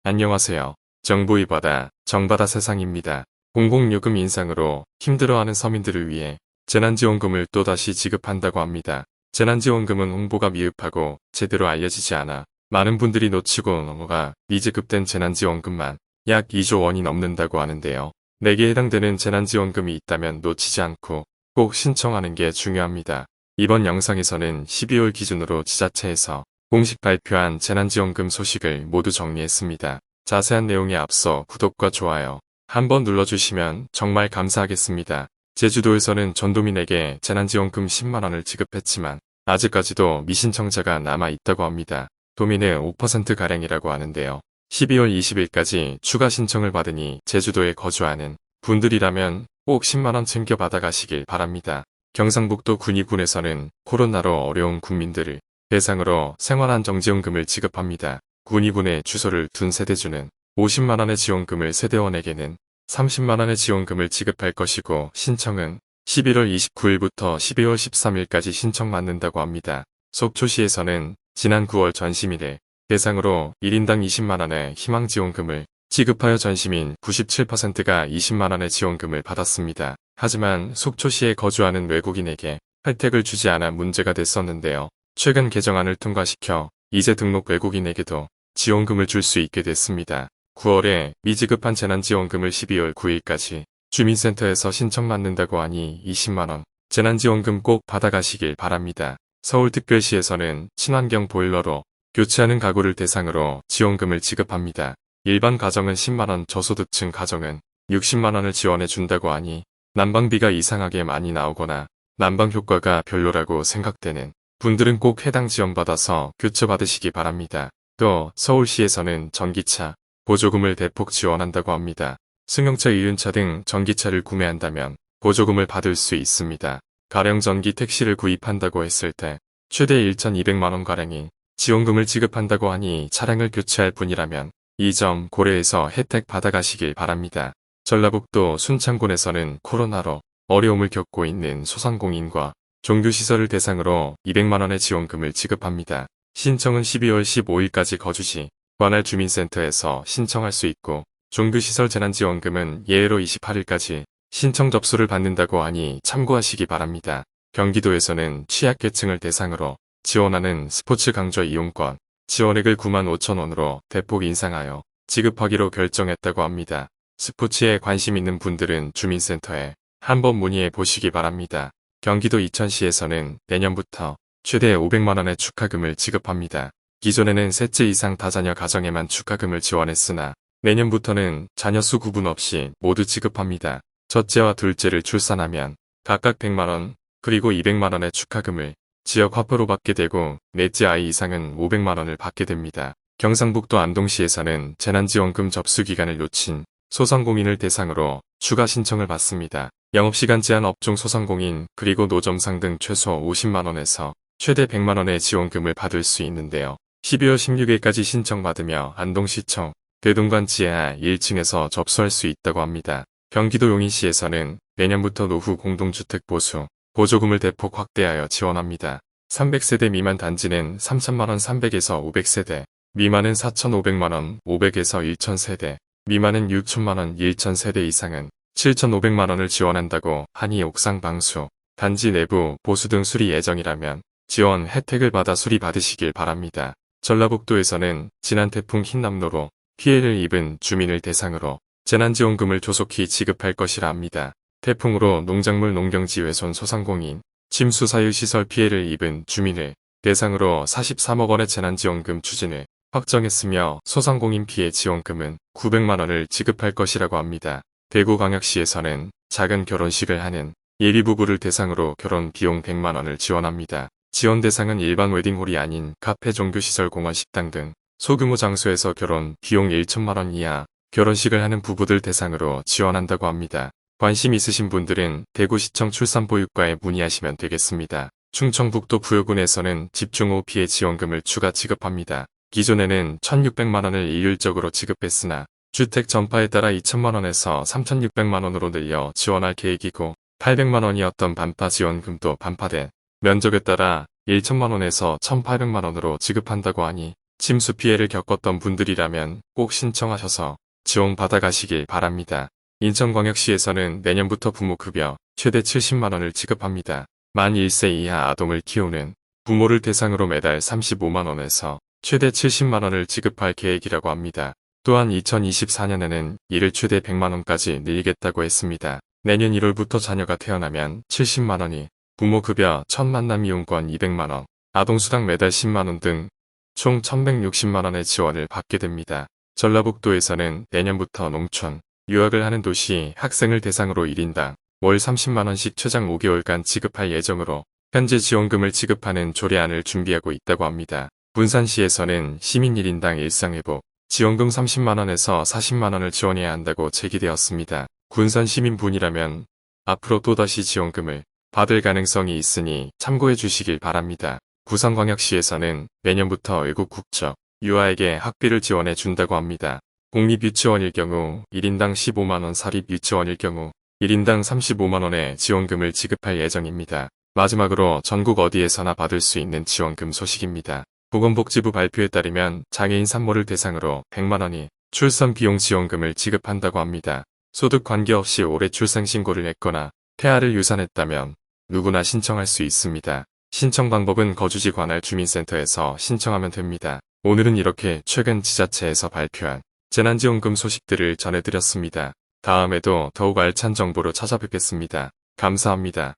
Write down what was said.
안녕하세요. 정보이 바다, 정바다 세상입니다. 공공요금 인상으로 힘들어하는 서민들을 위해 재난지원금을 또다시 지급한다고 합니다. 재난지원금은 홍보가 미흡하고 제대로 알려지지 않아 많은 분들이 놓치고 넘어가 미지급된 재난지원금만 약 2조 원이 넘는다고 하는데요. 내게 해당되는 재난지원금이 있다면 놓치지 않고 꼭 신청하는 게 중요합니다. 이번 영상에서는 12월 기준으로 지자체에서 공식 발표한 재난지원금 소식을 모두 정리했습니다. 자세한 내용에 앞서 구독과 좋아요 한번 눌러주시면 정말 감사하겠습니다. 제주도에서는 전도민에게 재난지원금 10만원을 지급했지만 아직까지도 미신청자가 남아있다고 합니다. 도민의 5%가량이라고 하는데요. 12월 20일까지 추가 신청을 받으니 제주도에 거주하는 분들이라면 꼭 10만원 챙겨 받아가시길 바랍니다. 경상북도 군위군에서는 코로나로 어려운 국민들을 대상으로 생활안정지원금을 지급합니다. 군위군에 주소를 둔 세대주는 50만원의 지원금을 세대원에게는 30만원의 지원금을 지급할 것이고 신청은 11월 29일부터 12월 13일까지 신청받는다고 합니다. 속초시에서는 지난 9월 전시민을 대상으로 1인당 20만원의 희망지원금을 지급하여 전시민 97%가 20만원의 지원금을 받았습니다. 하지만 속초시에 거주하는 외국인에게 혜택을 주지 않아 문제가 됐었는데요. 최근 개정안을 통과시켜 이제 등록 외국인에게도 지원금을 줄 수 있게 됐습니다. 9월에 미지급한 재난지원금을 12월 9일까지 주민센터에서 신청받는다고 하니 20만원 재난지원금 꼭 받아가시길 바랍니다. 서울특별시에서는 친환경 보일러로 교체하는 가구를 대상으로 지원금을 지급합니다. 일반 가정은 10만원, 저소득층 가정은 60만원을 지원해 준다고 하니 난방비가 이상하게 많이 나오거나 난방 효과가 별로라고 생각되는 분들은 꼭 해당 지원받아서 교체받으시기 바랍니다. 또 서울시에서는 전기차 보조금을 대폭 지원한다고 합니다. 승용차, 이륜차 등 전기차를 구매한다면 보조금을 받을 수 있습니다. 가령 전기 택시를 구입한다고 했을 때 최대 1,200만원가량의 지원금을 지급한다고 하니 차량을 교체할 분이라면 이 점 고려해서 혜택 받아가시길 바랍니다. 전라북도 순창군에서는 코로나로 어려움을 겪고 있는 소상공인과 종교시설을 대상으로 200만원의 지원금을 지급합니다. 신청은 12월 15일까지 거주시 관할 주민센터에서 신청할 수 있고 종교시설 재난지원금은 예외로 28일까지 신청 접수를 받는다고 하니 참고하시기 바랍니다. 경기도에서는 취약계층을 대상으로 지원하는 스포츠 강좌 이용권 지원액을 9만 5천원으로 대폭 인상하여 지급하기로 결정했다고 합니다. 스포츠에 관심 있는 분들은 주민센터에 한번 문의해 보시기 바랍니다. 경기도 이천시에서는 내년부터 최대 500만원의 축하금을 지급합니다. 기존에는 셋째 이상 다자녀 가정에만 축하금을 지원했으나 내년부터는 자녀 수 구분 없이 모두 지급합니다. 첫째와 둘째를 출산하면 각각 100만원 그리고 200만원의 축하금을 지역 화표로 받게 되고 넷째 아이 이상은 500만원을 받게 됩니다. 경상북도 안동시에서는 재난지원금 접수기간을 놓친 소상공인을 대상으로 추가 신청을 받습니다. 영업시간 제한 업종 소상공인 그리고 노점상 등 최소 50만원에서 최대 100만원의 지원금을 받을 수 있는데요. 12월 16일까지 신청받으며 안동시청 대동관 지하 1층에서 접수할 수 있다고 합니다. 경기도 용인시에서는 내년부터 노후 공동주택 보수 보조금을 대폭 확대하여 지원합니다. 300세대 미만 단지는 3천만원 300에서 500세대, 미만은 4,500만원 500에서 1,000세대, 미만은 6천만원 1,000세대 이상은 7,500만원을 지원한다고 하니 옥상 방수, 단지 내부 보수 등 수리 예정이라면 지원 혜택을 받아 수리 받으시길 바랍니다. 전라북도에서는 지난 태풍 흰남노로 피해를 입은 주민을 대상으로 재난지원금을 조속히 지급할 것이라 합니다. 태풍으로 농작물 농경지 훼손 소상공인, 침수 사유시설 피해를 입은 주민을 대상으로 43억 원의 재난지원금 추진을 확정했으며 소상공인 피해 지원금은 900만원을 지급할 것이라고 합니다. 대구광역시에서는 작은 결혼식을 하는 예비부부를 대상으로 결혼 비용 100만원을 지원합니다. 지원 대상은 일반 웨딩홀이 아닌 카페, 종교시설, 공원, 식당 등 소규모 장소에서 결혼 비용 1천만원 이하 결혼식을 하는 부부들 대상으로 지원한다고 합니다. 관심 있으신 분들은 대구시청 출산보육과에 문의하시면 되겠습니다. 충청북도 부여군에서는 집중호우 피해 지원금을 추가 지급합니다. 기존에는 1,600만원을 일률적으로 지급했으나 주택 전파에 따라 2천만원에서 3,600만원으로 늘려 지원할 계획이고 800만원이었던 반파 지원금도 반파된 면적에 따라 1천만원에서 1,800만원으로 지급한다고 하니 침수 피해를 겪었던 분들이라면 꼭 신청하셔서 지원 받아가시길 바랍니다. 인천광역시에서는 내년부터 부모급여 최대 70만원을 지급합니다. 만 1세 이하 아동을 키우는 부모를 대상으로 매달 35만원에서 최대 70만원을 지급할 계획이라고 합니다. 또한 2024년에는 이를 최대 100만원까지 늘리겠다고 했습니다. 내년 1월부터 자녀가 태어나면 70만원이, 부모급여 첫 만남 이용권 200만원, 아동수당 매달 10만원 등 총 1160만원의 지원을 받게 됩니다. 전라북도에서는 내년부터 농촌, 유학을 하는 도시 학생을 대상으로 1인당 월 30만원씩 최장 5개월간 지급할 예정으로 현재 지원금을 지급하는 조례안을 준비하고 있다고 합니다. 군산시에서는 시민 1인당 일상회복, 지원금 30만원에서 40만원을 지원해야 한다고 제기되었습니다. 군산 시민분이라면 앞으로 또다시 지원금을 받을 가능성이 있으니 참고해 주시길 바랍니다. 부산광역시에서는 내년부터 외국 국적 유아에게 학비를 지원해 준다고 합니다. 공립유치원일 경우 1인당 15만원, 사립유치원일 경우 1인당 35만원의 지원금을 지급할 예정입니다. 마지막으로 전국 어디에서나 받을 수 있는 지원금 소식입니다. 보건복지부 발표에 따르면 장애인 산모를 대상으로 100만원이 출산 비용 지원금을 지급한다고 합니다. 소득 관계없이 올해 출생 신고를 했거나 태아를 유산했다면 누구나 신청할 수 있습니다. 신청 방법은 거주지 관할 주민센터에서 신청하면 됩니다. 오늘은 이렇게 최근 지자체에서 발표한 재난지원금 소식들을 전해드렸습니다. 다음에도 더욱 알찬 정보로 찾아뵙겠습니다. 감사합니다.